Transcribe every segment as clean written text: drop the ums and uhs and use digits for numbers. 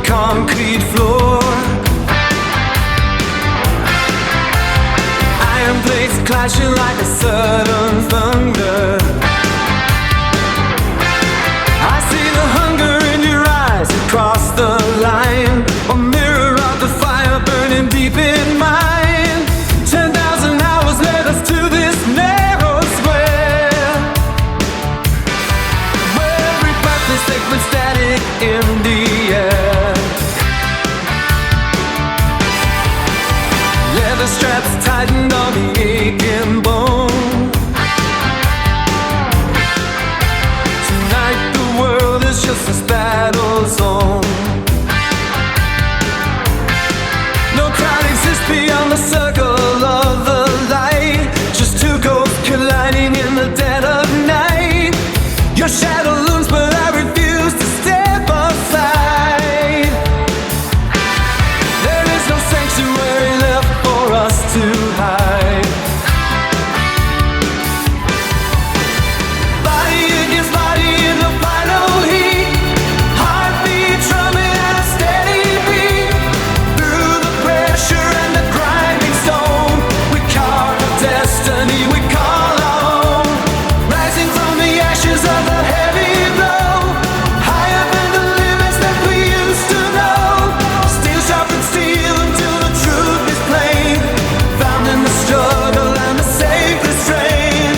concrete floor. Iron plates clashing like a sudden thunder. I see the hunger in your eyes across the line, a mirror of the fire burning deep in mine. 10,000 hours led us to this narrow square, where every breath is sacred static in the air. Leather straps tightened on the aching bone. Tonight the world is just this battle zone. No crowd exists beyond the circle of the light, just two ghosts colliding in the dead of night. Your shadow looms but I refuse to step aside. There is no sanctuary left for us to hide. Body against body in the final heat, heartbeat drumming at a steady beat. Through the pressure and the grinding stone, we carve a destiny we call our own. Rising from the ashes of the heavy blow, higher than the limits that we used to know. Steel sharpens steel until the truth is plain, found in the struggle and the sacred strain.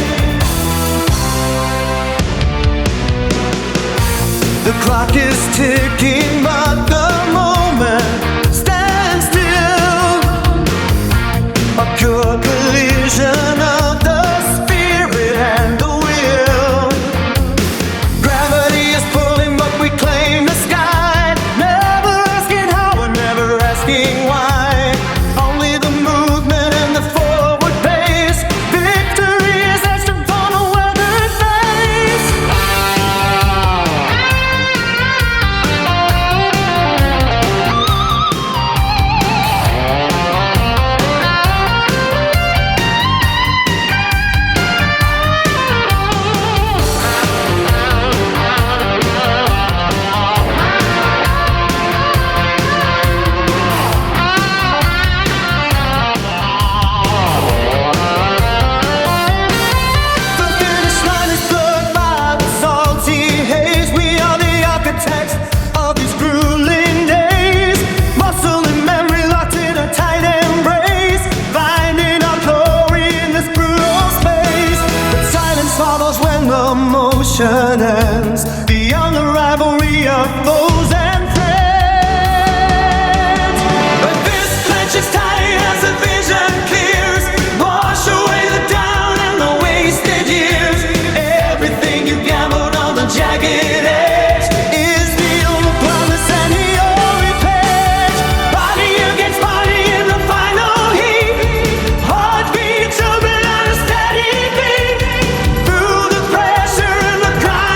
The clock is ticking, but the moment stands still. A pure collision of the spirit and the will. Gravity is pulling, but we claim the sky. Never asking how, we're never asking why. Only the movement and the forward pace. Victory is etched upon a weathered face. The finish line is blurred by the salty haze. We are the architects of these grueling days. Muscle and memory locked in a tight embrace, finding our glory in this brutal space. But silence follows when the motion ends, beyond the rivalry of foes and friends. But this clenches tight as the vision clears, wash away the down and the wasted years. Everything you gambled on the jagged edge is the only promise and the only pledge. Body against body in the final heat, heartbeat jumping at a steady beat. Through the pressure and the grind.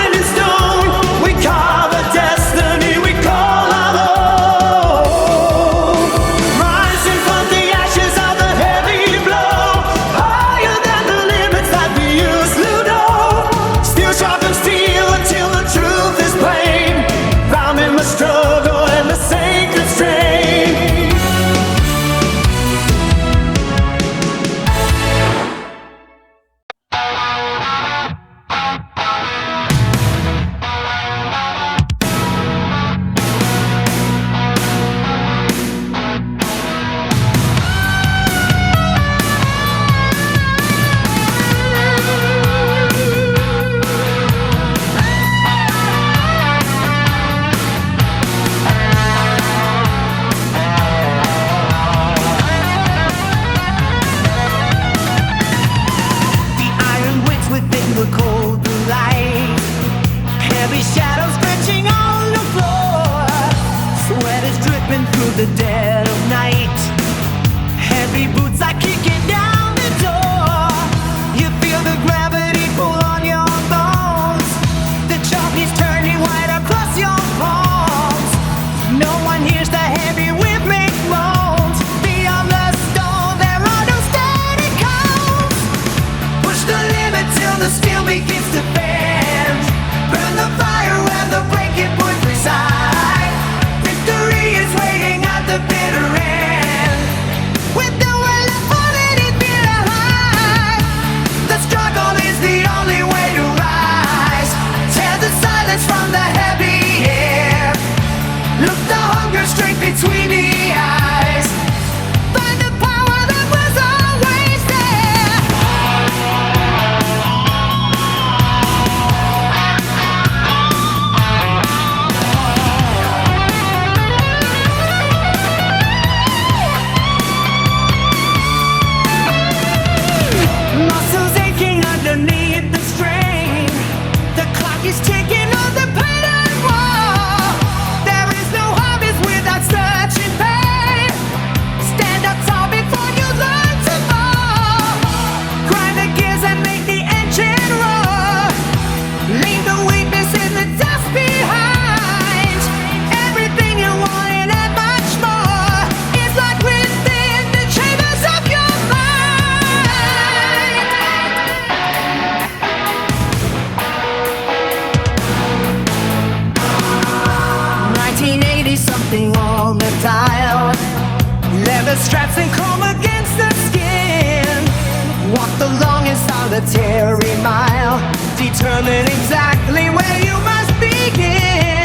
solitary mile, determine exactly where you must begin.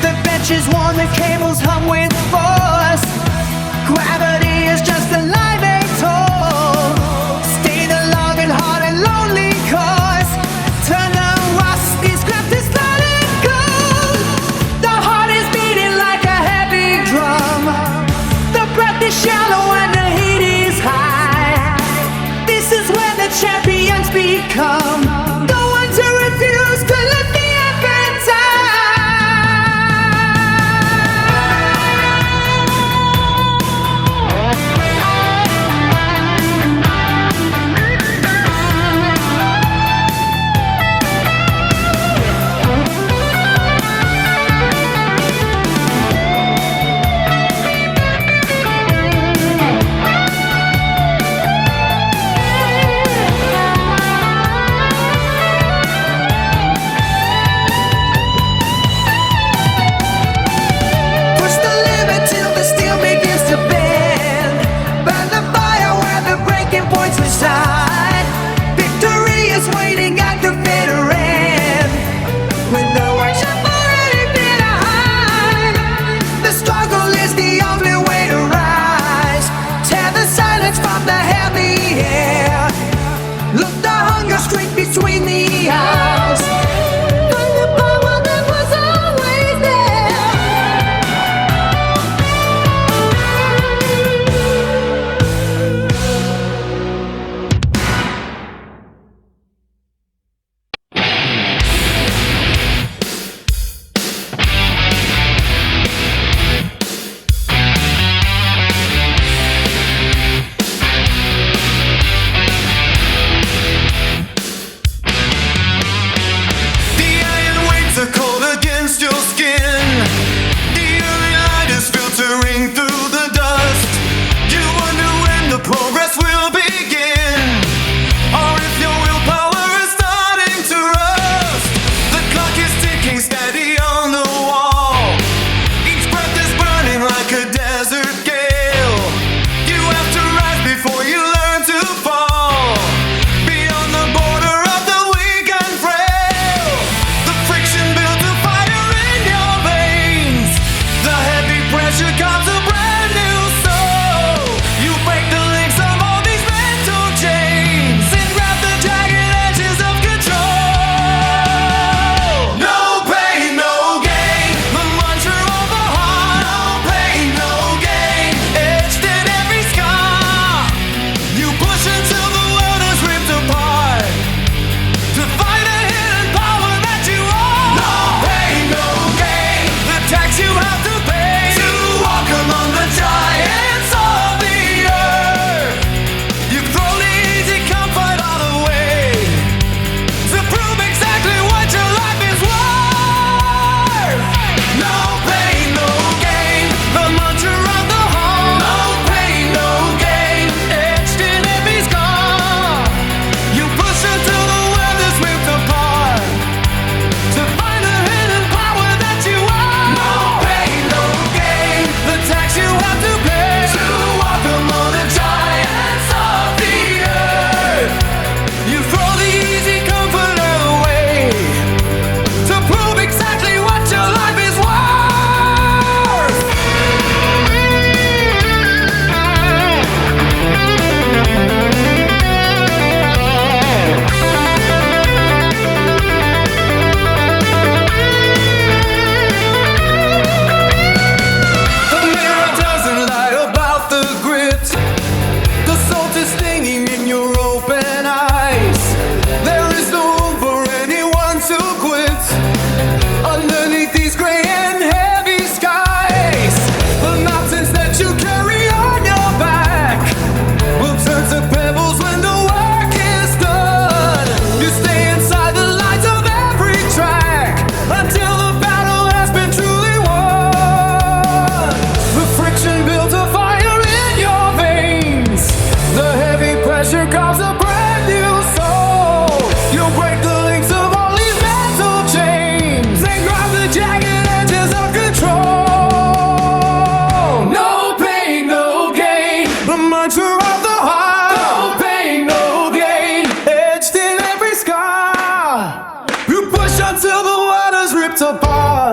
The benches worn, the cables hung with force. Gravity is just a lie they told. Stay the long and hard and lonely course. Turn the rusty scrap to solid gold. The heart is beating like a heavy drum. The breath is shallow and the heat is high. This is when the champions become the ones who refuse to let the effort die.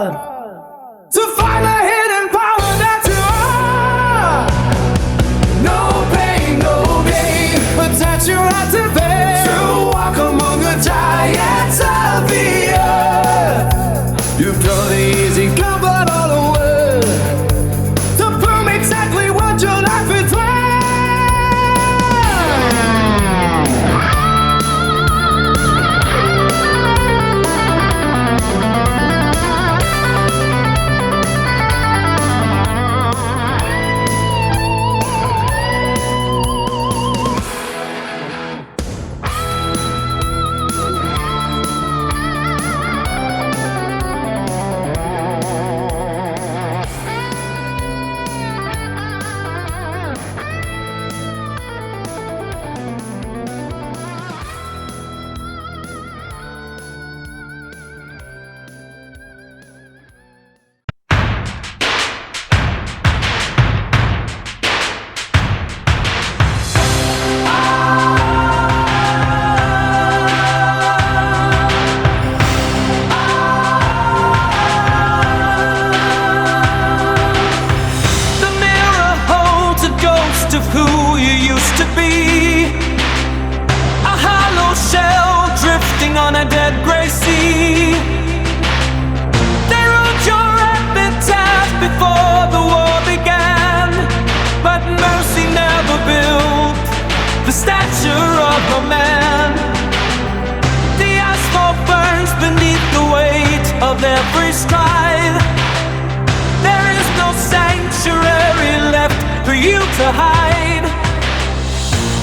to find the hidden power that you are. No pain, no gain, but that you activate to walk among the giants of the earth. You've done the easy comfort all the way to prove exactly what your life is worth. Of who you used to be, a hollow shell drifting on a dead gray sea. They wrote your epitaph before the war began, but mercy never built the stature of a man. The asphalt burns beneath the weight of every stride. There is no sanctuary left for you to hide.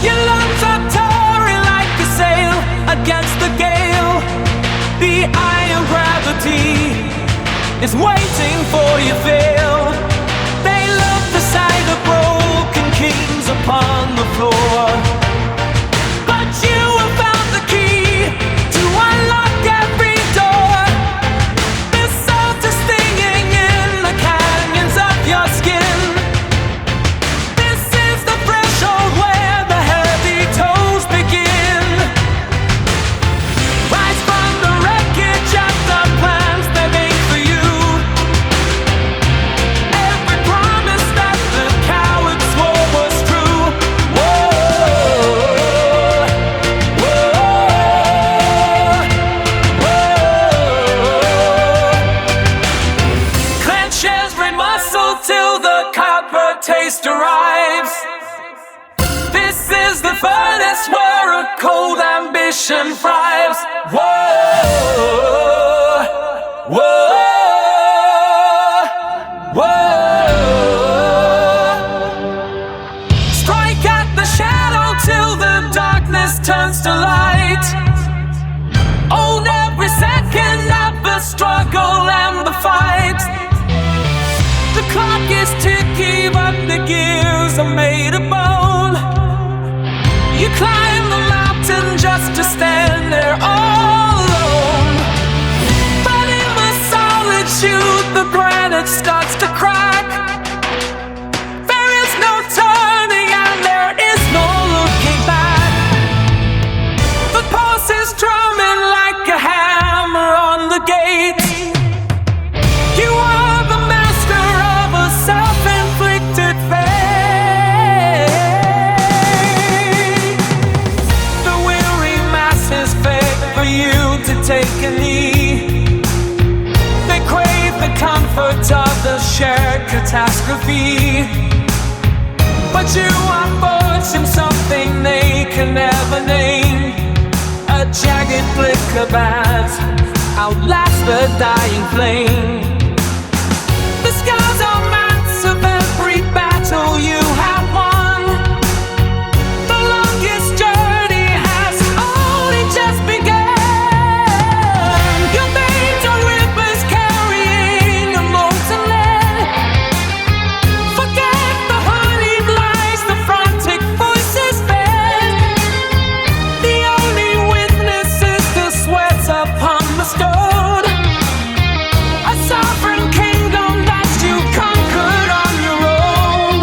Your lungs are towering like a sail against the gale. The eye of gravity is waiting for you fail. They love the sight of broken kings upon the floor, but you have found the key to unlock every door. The salt is stinging in the canyons of your skin. Till the copper taste arrives. This is the furnace where a cold ambition thrives. Whoa, whoa, whoa. Strike at the shadow till the darkness turns to light. Own every second of the struggle and the fight. The clock is ticking, but the gears are made of bone. You climb the mountain just to stand there all alone. But in the solitude, the granite starts to crack. There is no turning and there is no looking back. The pulse is drumming like a hammer on the gate. You are the master of a self-inflicted fate. The weary masses beg for you to take a knee. They crave the comfort of the shared catastrophe, but you are forging something they can never name. A jagged flicker bats outlast the dying flame. The scars are maps of every battle you have won. The longest journey has only just begun. Your veins are rivers carrying a molten lead. Forget the honeyed lies, the frantic voices fed. The only witness is the sweat upon the stone. A sovereign kingdom that you conquered on your own.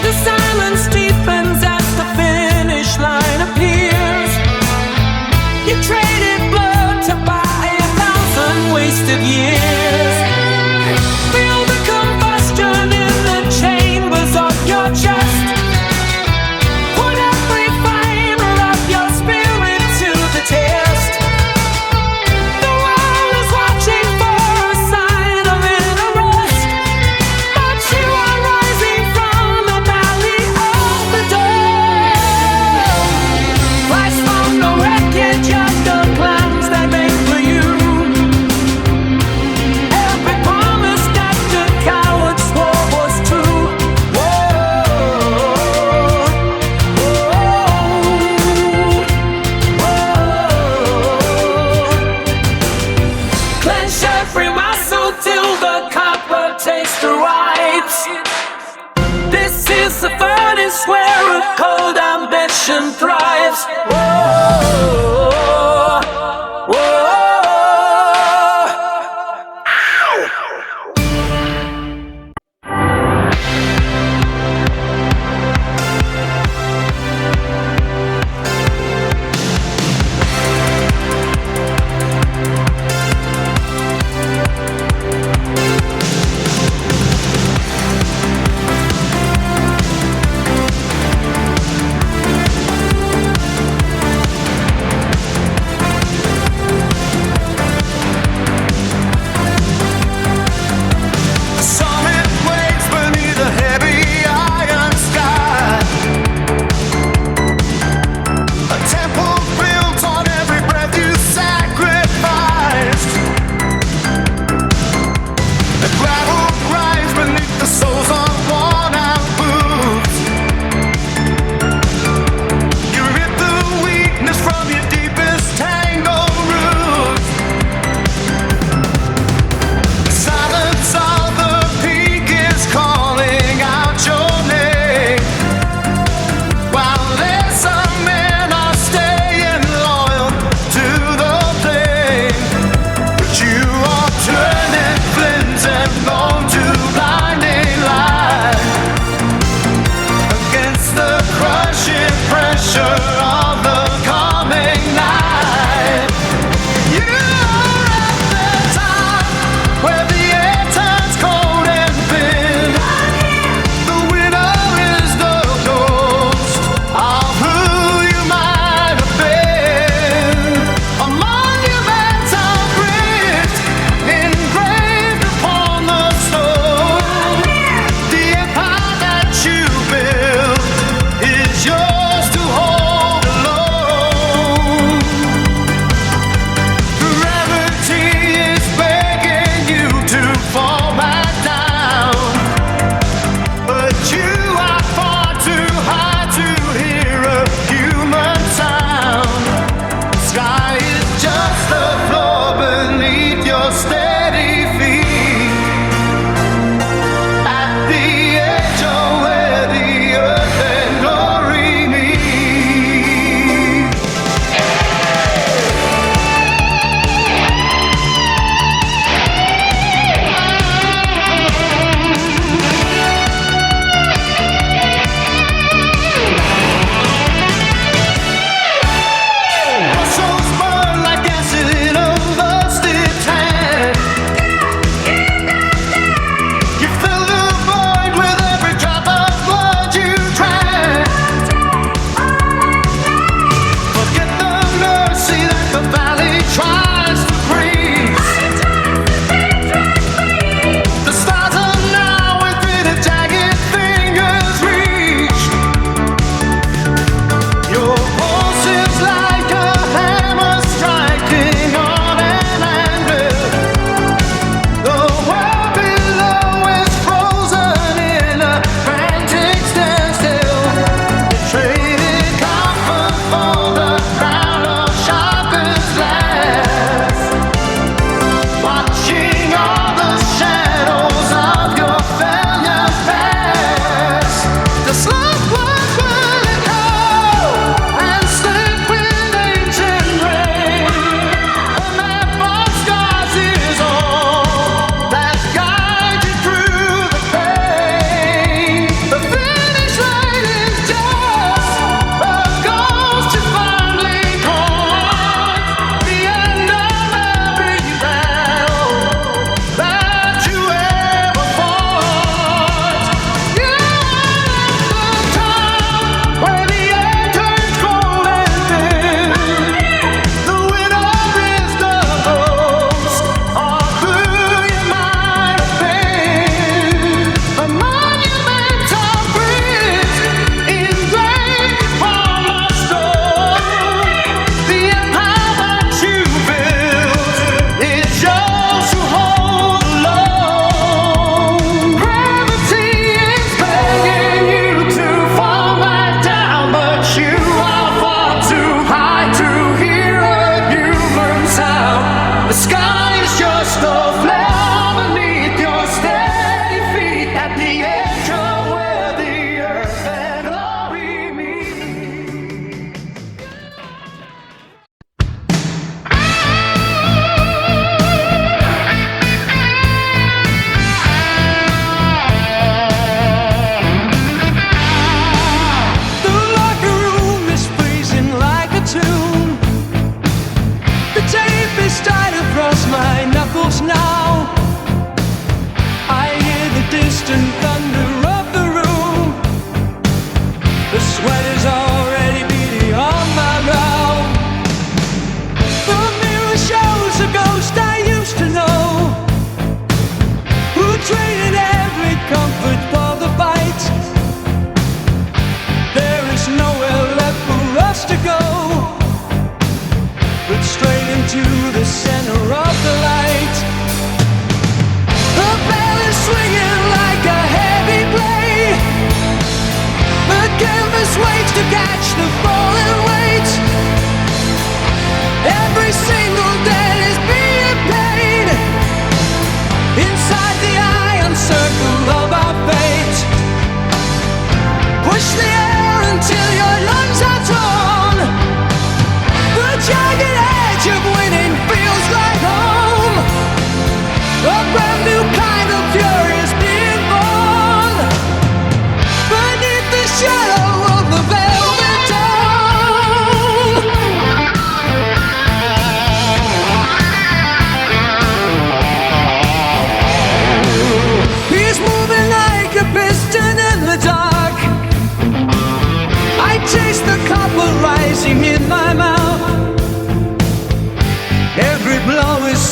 The silence deepens as the finish line appears. You traded blood to buy 1,000 wasted years. nation thrives. Whoa, whoa.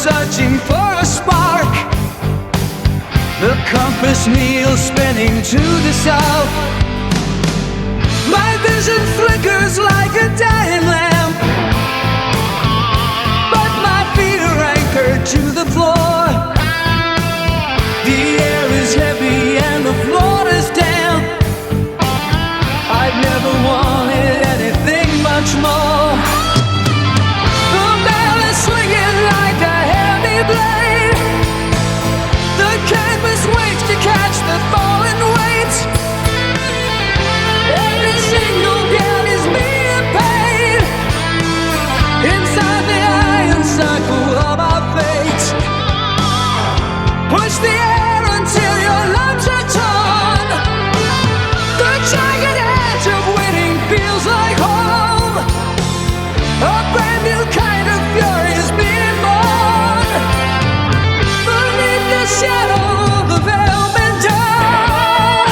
searching for a spark. The compass needle spinning to the south. My vision flickers like a dying lamp, but my feet are anchored to the floor. The air is heavy and the floor is damp. I've never wanted anything much more. The bell is swinging like a heavy blade. The canvas waits to catch the falling weight. Every single gale is being paid inside the iron circle of our fate. Push the air until your lungs are torn. The jagged edge of winning feels like home. A brand new kind of fury is being born beneath the shadow of the velvet dawn.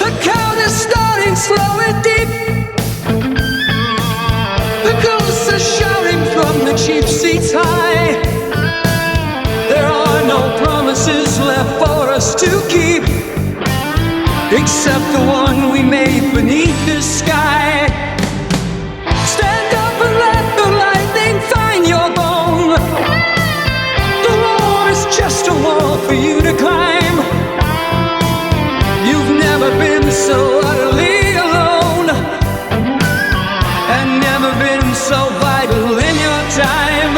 The count is starting slow and deep. The ghosts are shouting from the cheap seats high. There are no promises left for us to keep, except the one we made beneath the sky. Stand up and let the lightning find your bone. The wall is just a wall for you to climb. You've never been so utterly alone, and never been so vital in your time.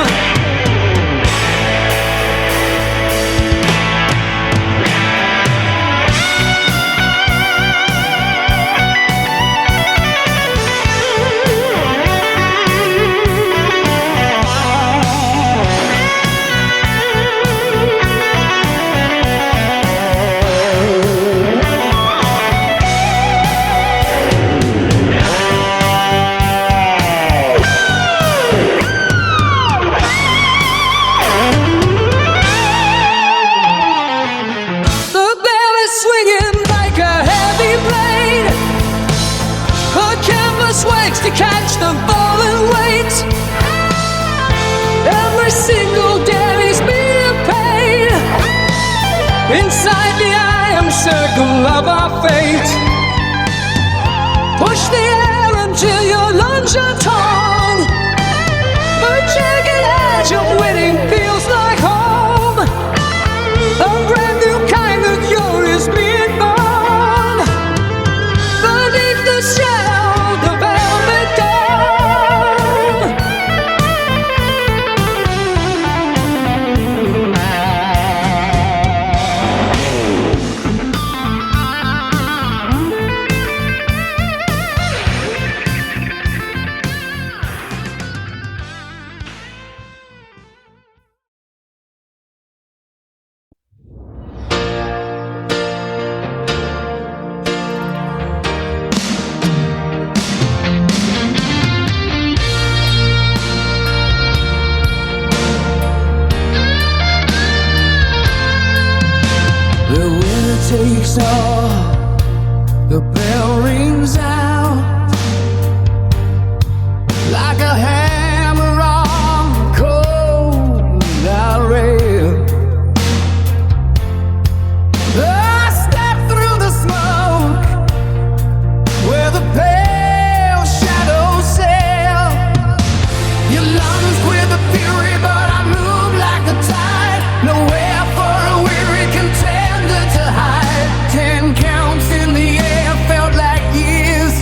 To catch the falling weight. Every single dare is being paid inside the iron circle of our fate. Push the air until your lungs are torn. The jagged edge of winning feels like home. A brand new kind of fury is being born beneath the shadow. Takes all, the bell rings out like a hammer on cold out rail. I step through the smoke where the pale shadows sail. Your lungs quiver fury, but I move like the tide. Nowhere for a weary contender to hide. 10 counts in the air felt like years.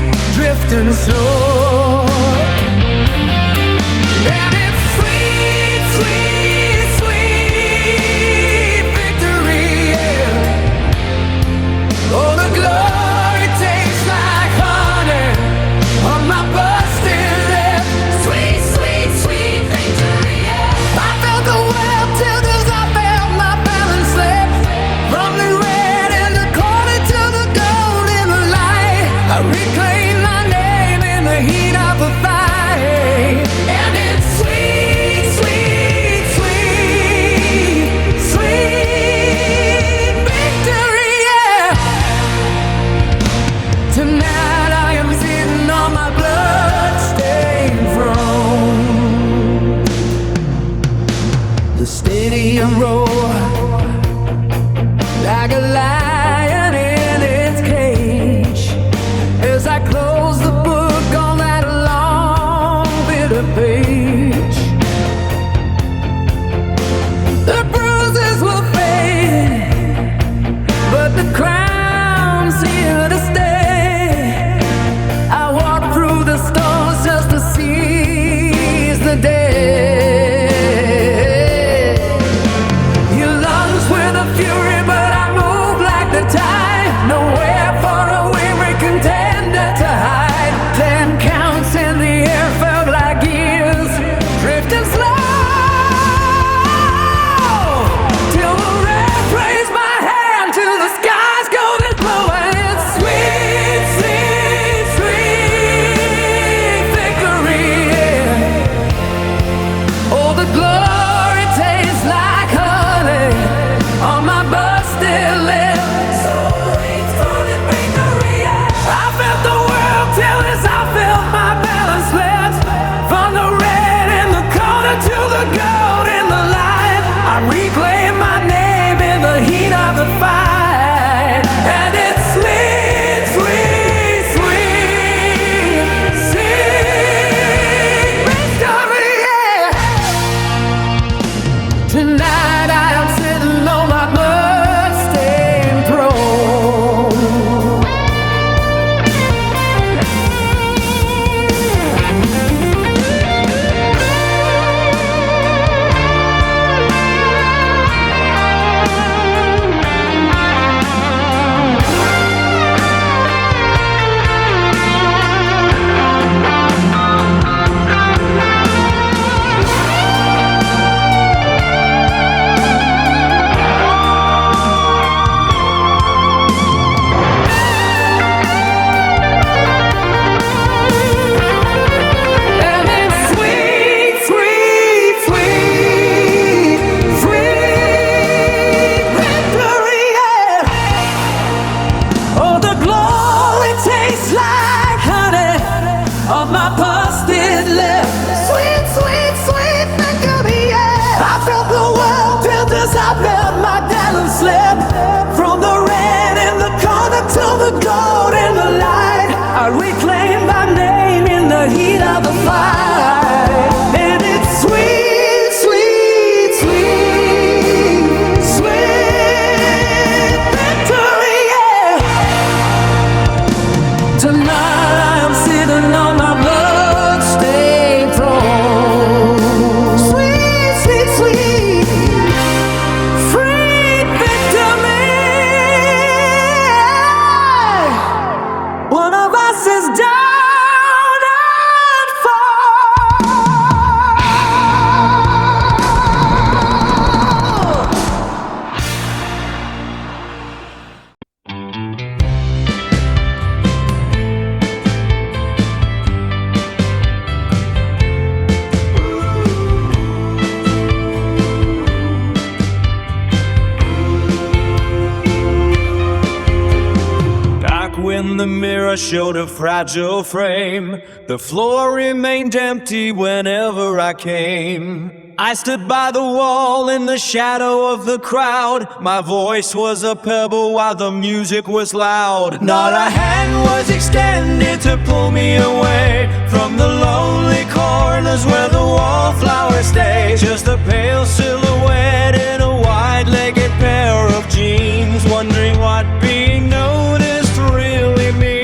when the mirror showed a fragile frame. The floor remained empty whenever I came. I stood by the wall in the shadow of the crowd. My voice was a pebble while the music was loud. Not a hand was extended to pull me away from the lonely corners where the wallflowers stay. Just a pale silhouette in a wide-legged pair of jeans, wondering what being noticed really means.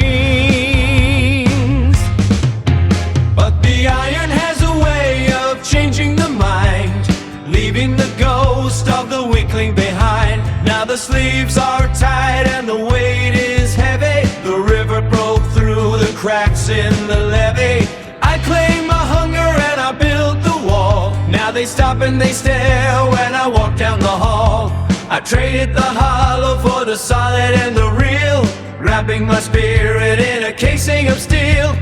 But the iron has a way of changing the mind, leaving the ghost of the weakling behind. Now the sleeves are tight and the weight is heavy. The river broke through the cracks in the levee. I claimed my hunger and I built the wall. Now they stop and they stare when I walk down the hall. I traded the hollow for the solid and the real, wrapping my spirit in a casing of steel.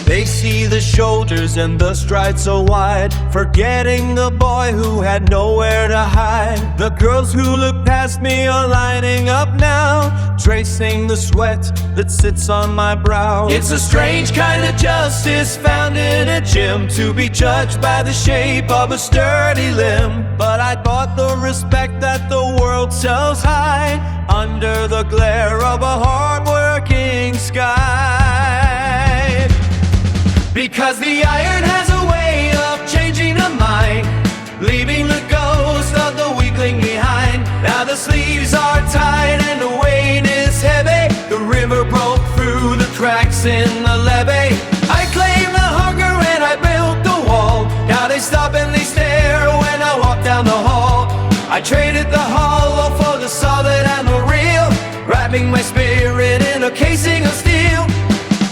They see the shoulders and the strides so wide, forgetting the boy who had nowhere to hide. The girls who look past me are lining up now, tracing the sweat that sits on my brow. It's a strange kind of justice found in a gym, to be judged by the shape of a sturdy limb. But I bought the respect that the world sells high, under the glare of a hard-working sky. Because the iron has a way of changing the mind, leaving the ghost of the weakling behind. Now the sleeves are tight and the weight is heavy. The river broke through the cracks in the levee. I claimed the hunger and I built the wall. Now they stop and they stare when I walk down the hall. I traded the hollow for the solid and the real, wrapping my spirit in a casing of steel.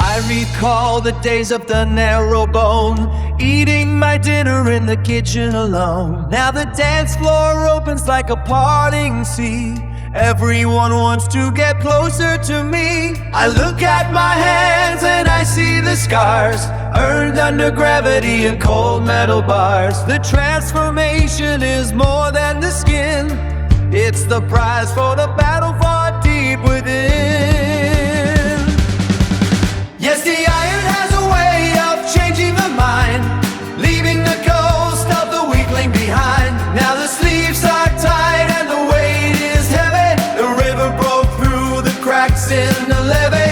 I recall the days of the narrow bone, eating my dinner in the kitchen alone. Now the dance floor opens like a parting sea. Everyone wants to get closer to me. I look at my hands and I see the scars, earned under gravity and cold metal bars. The transformation is more than the skin, it's the prize for the battle fought deep within. Yes, the iron has a way of changing the mind, leaving the ghost of the weakling behind. Now the sleeves are tight and the weight is heavy. The river broke through the cracks in the levee.